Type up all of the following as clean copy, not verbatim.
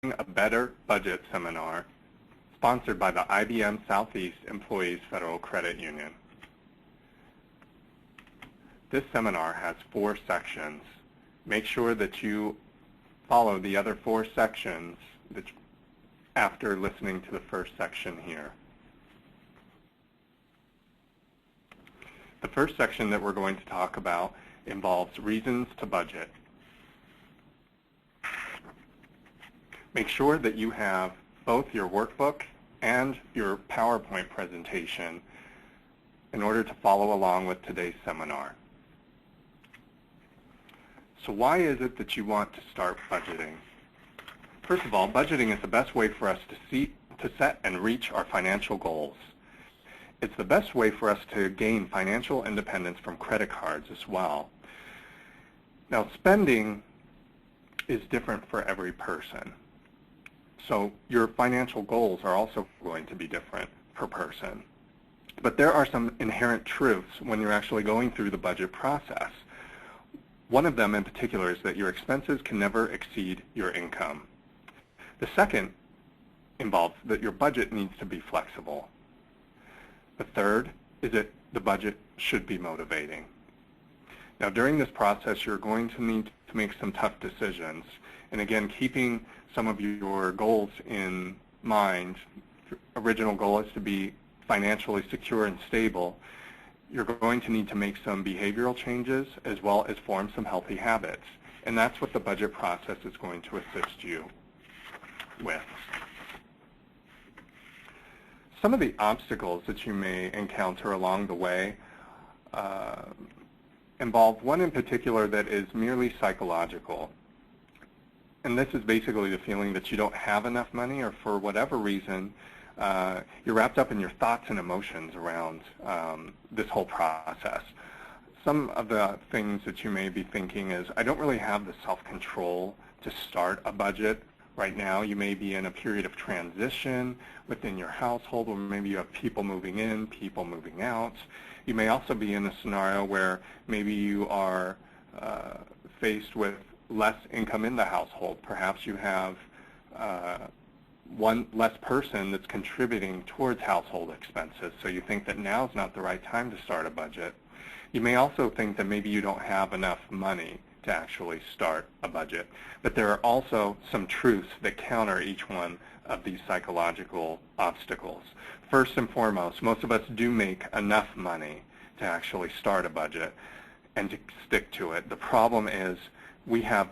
a Better Budget seminar sponsored by the IBM Southeast Employees Federal Credit Union. This seminar has 4 sections. Make sure that you follow the other 4 sections after listening to the first section here. The first section that we're going to talk about involves reasons to budget. Make sure that you have both your workbook and your PowerPoint presentation in order to follow along with today's seminar. So why is it that you want to start budgeting? First of all, budgeting is the best way for us to set and reach our financial goals. It's the best way for us to gain financial independence from credit cards as well. Now, spending is different for every person. So your financial goals are also going to be different per person. But there are some inherent truths when you're actually going through the budget process. One of them in particular is that your expenses can never exceed your income. The second involves that your budget needs to be flexible. The third is that the budget should be motivating. Now, during this process, you're going to need to make some tough decisions. And again, keeping some of your goals in mind, your original goal is to be financially secure and stable. You're going to need to make some behavioral changes as well as form some healthy habits. And that's what the budget process is going to assist you with. Some of the obstacles that you may encounter along the way involve one in particular that is merely psychological. And this is basically the feeling that you don't have enough money, or for whatever reason, you're wrapped up in your thoughts and emotions around this whole process. Some of the things that you may be thinking is, I don't really have the self-control to start a budget right now. You may be in a period of transition within your household, or maybe you have people moving in, people moving out. You may also be in a scenario where maybe you are faced with less income in the household. Perhaps you have one less person that's contributing towards household expenses, so you think that now is not the right time to start a budget. You may also think that maybe you don't have enough money to actually start a budget. But there are also some truths that counter each one of these psychological obstacles. First and foremost, most of us do make enough money to actually start a budget and to stick to it. The problem is we have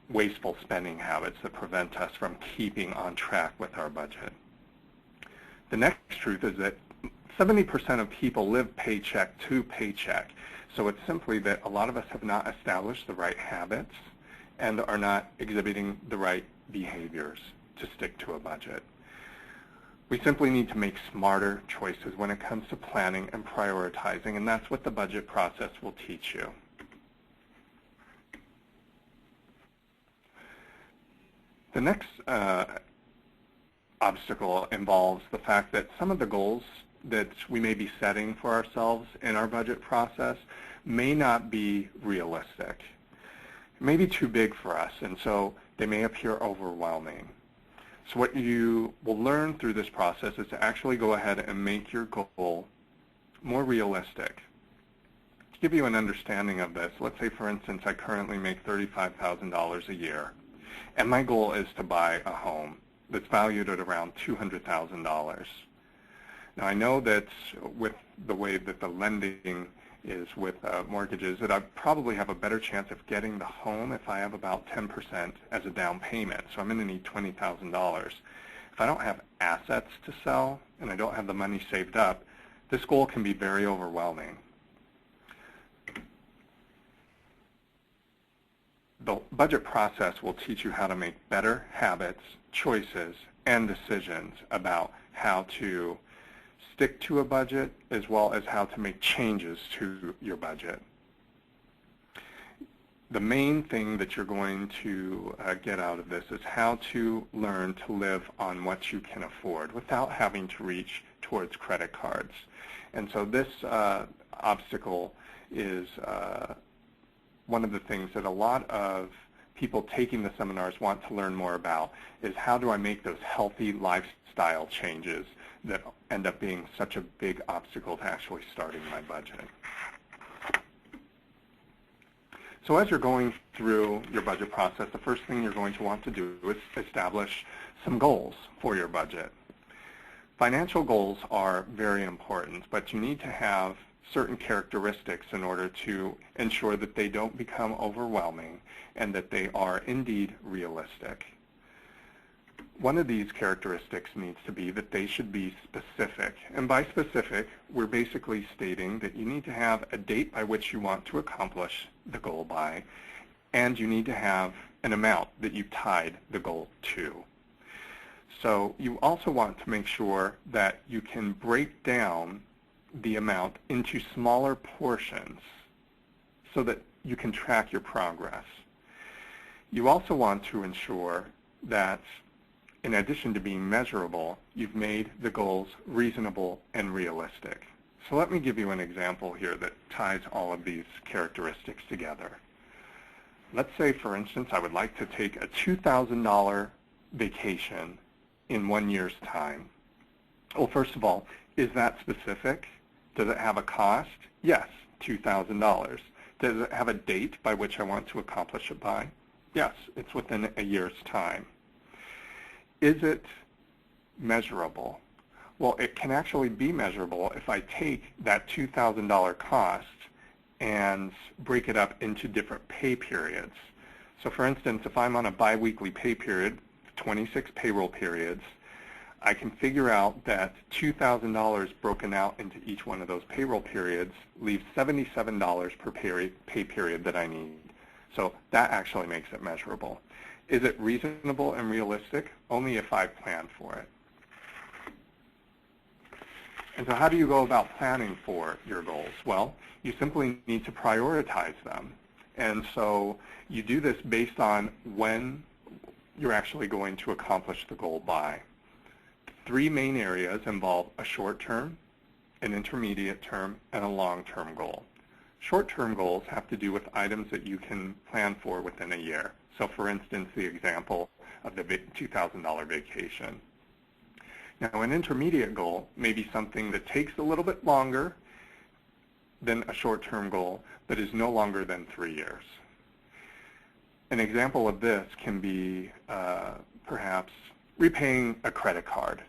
wasteful spending habits that prevent us from keeping on track with our budget. The next truth is that 70% of people live paycheck to paycheck. So it's simply that a lot of us have not established the right habits and are not exhibiting the right behaviors to stick to a budget. We simply need to make smarter choices when it comes to planning and prioritizing, and that's what the budget process will teach you. The next obstacle involves the fact that some of the goals that we may be setting for ourselves in our budget process may not be realistic. It may be too big for us, and so they may appear overwhelming. So what you will learn through this process is to actually go ahead and make your goal more realistic. To give you an understanding of this, let's say, for instance, I currently make $35,000 a year, and my goal is to buy a home that's valued at around $200,000. Now, I know that with the way that the lending is with mortgages, that I probably have a better chance of getting the home if I have about 10% as a down payment. So I'm going to need $20,000. If I don't have assets to sell and I don't have the money saved up, this goal can be very overwhelming. The budget process will teach you how to make better habits, choices, and decisions about how to stick to a budget, as well as how to make changes to your budget. The main thing that you're going to get out of this is how to learn to live on what you can afford without having to reach towards credit cards. And so this obstacle is one of the things that a lot of people taking the seminars want to learn more about is how do I make those healthy lifestyle changes that end up being such a big obstacle to actually starting my budgeting. So as you're going through your budget process, the first thing you're going to want to do is establish some goals for your budget. Financial goals are very important, but you need to have certain characteristics in order to ensure that they don't become overwhelming and that they are indeed realistic. One of these characteristics needs to be that they should be specific. And by specific, we're basically stating that you need to have a date by which you want to accomplish the goal by, and you need to have an amount that you've tied the goal to. So you also want to make sure that you can break down the amount into smaller portions so that you can track your progress. You also want to ensure that in addition to being measurable, you've made the goals reasonable and realistic. So let me give you an example here that ties all of these characteristics together. Let's say, for instance, I would like to take a $2,000 vacation in 1 year's time. Well, first of all, is that specific? Does it have a cost? Yes, $2,000. Does it have a date by which I want to accomplish it by? Yes, it's within a year's time. Is it measurable? Well, it can actually be measurable if I take that $2,000 cost and break it up into different pay periods. So for instance, if I'm on a biweekly pay period, 26 payroll periods, I can figure out that $2,000 broken out into each one of those payroll periods leaves $77 per pay period that I need. So that actually makes it measurable. Is it reasonable and realistic? Only if I've planned for it. And so how do you go about planning for your goals? Well, you simply need to prioritize them. And so you do this based on when you're actually going to accomplish the goal by. Three main areas involve a short-term, an intermediate term, and a long-term goal. Short-term goals have to do with items that you can plan for within a year. So for instance, the example of the $2,000 vacation. Now an intermediate goal may be something that takes a little bit longer than a short-term goal, but is no longer than 3 years. An example of this can be perhaps repaying a credit card.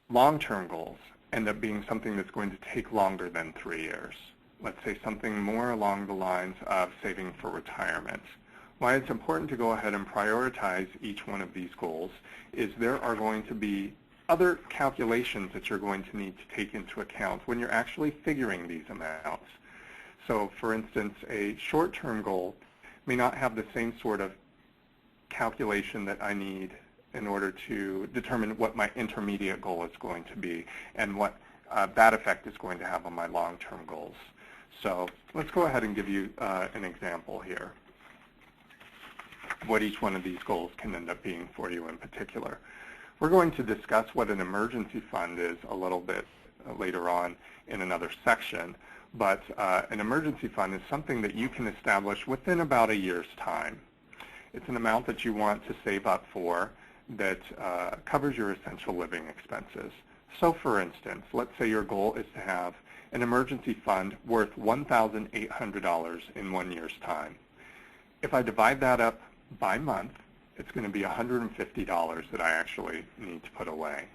Long-term goals end up being something that's going to take longer than 3 years. Let's say something more along the lines of saving for retirement. Why it's important to go ahead and prioritize each one of these goals is there are going to be other calculations that you're going to need to take into account when you're actually figuring these amounts. So for instance, a short-term goal may not have the same sort of calculation that I need in order to determine what my intermediate goal is going to be and what that effect is going to have on my long-term goals. So let's go ahead and give you an example here of what each one of these goals can end up being for you in particular. We're going to discuss what an emergency fund is a little bit later on in another section, but an emergency fund is something that you can establish within about a year's time. It's an amount that you want to save up for that covers your essential living expenses. So for instance, let's say your goal is to have an emergency fund worth $1,800 in 1 year's time. If I divide that up by month, it's going to be $150 that I actually need to put away.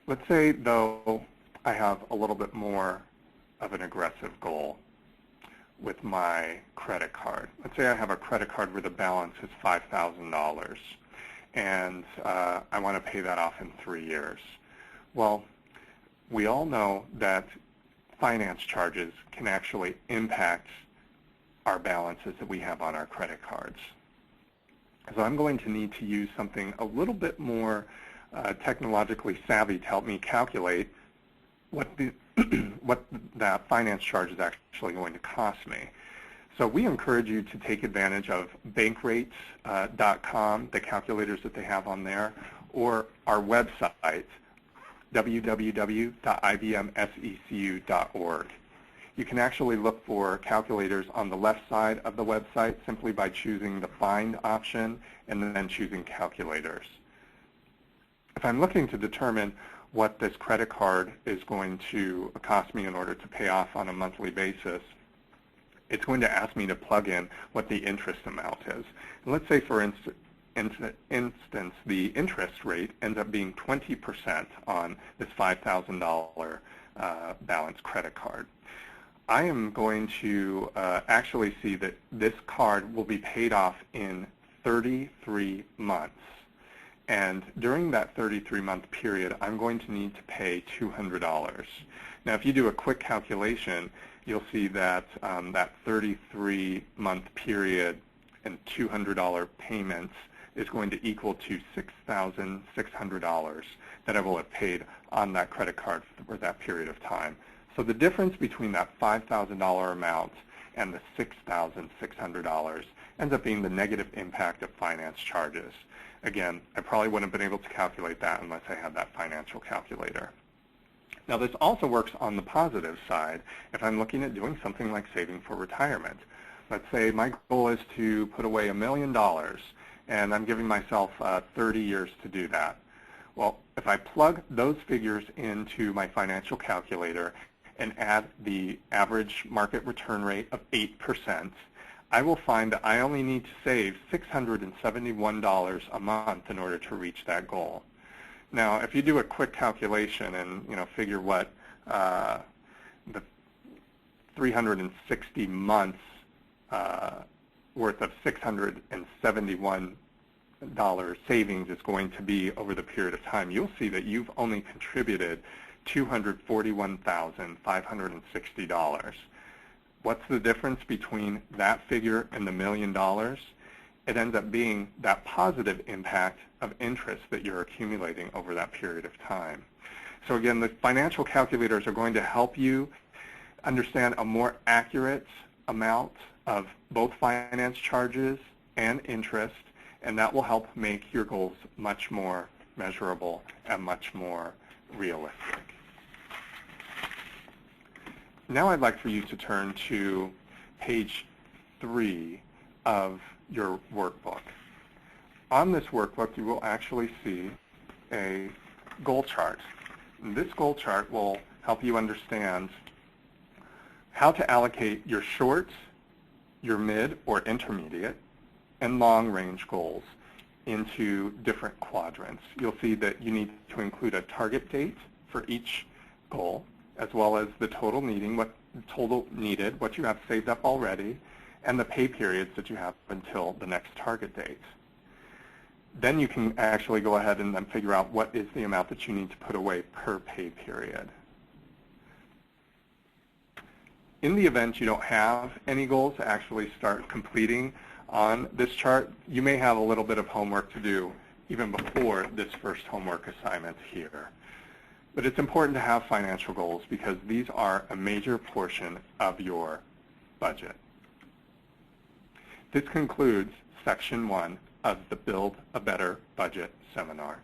Let's say, though, I have a little bit more of an aggressive goal with my credit card. Let's say I have a credit card where the balance is $5,000, and I want to pay that off in 3 years. Well, we all know that finance charges can actually impact our balances that we have on our credit cards. So I'm going to need to use something a little bit more technologically savvy to help me calculate what that finance charge is actually going to cost me. So we encourage you to take advantage of bankrates.com, the calculators that they have on there, or our website, www.ibmsecu.org. You can actually look for calculators on the left side of the website simply by choosing the Find option and then choosing Calculators. If I'm looking to determine what this credit card is going to cost me in order to pay off on a monthly basis, it's going to ask me to plug in what the interest amount is. And let's say, for instance, the interest rate ends up being 20% on this $5,000 balance credit card. I am going to actually see that this card will be paid off in 33 months. And during that 33-month period, I'm going to need to pay $200. Now, if you do a quick calculation, you'll see that that 33-month period and $200 payments is going to equal to $6,600 that I will have paid on that credit card for that period of time. So the difference between that $5,000 amount and the $6,600 ends up being the negative impact of finance charges. Again, I probably wouldn't have been able to calculate that unless I had that financial calculator. Now, this also works on the positive side if I'm looking at doing something like saving for retirement. Let's say my goal is to put away $1 million, and I'm giving myself 30 years to do that. Well, if I plug those figures into my financial calculator and add the average market return rate of 8%, I will find that I only need to save $671 a month in order to reach that goal. Now, if you do a quick calculation and figure what the 360 months worth of $671 savings is going to be over the period of time, you'll see that you've only contributed $241,560. What's the difference between that figure and the $1 million? It ends up being that positive impact of interest that you're accumulating over that period of time. So again, the financial calculators are going to help you understand a more accurate amount of both finance charges and interest, and that will help make your goals much more measurable and much more realistic. Now I'd like for you to turn to page 3 of your workbook. On this workbook, you will actually see a goal chart. And this goal chart will help you understand how to allocate your short, your mid or intermediate, and long-range goals into different quadrants. You'll see that you need to include a target date for each goal, as well as the total needed, what you have saved up already, and the pay periods that you have until the next target date. Then you can actually go ahead and then figure out what is the amount that you need to put away per pay period. In the event you don't have any goals to actually start completing on this chart, you may have a little bit of homework to do even before this first homework assignment here. But it's important to have financial goals because these are a major portion of your budget. This concludes section 1 of the Build a Better Budget seminar.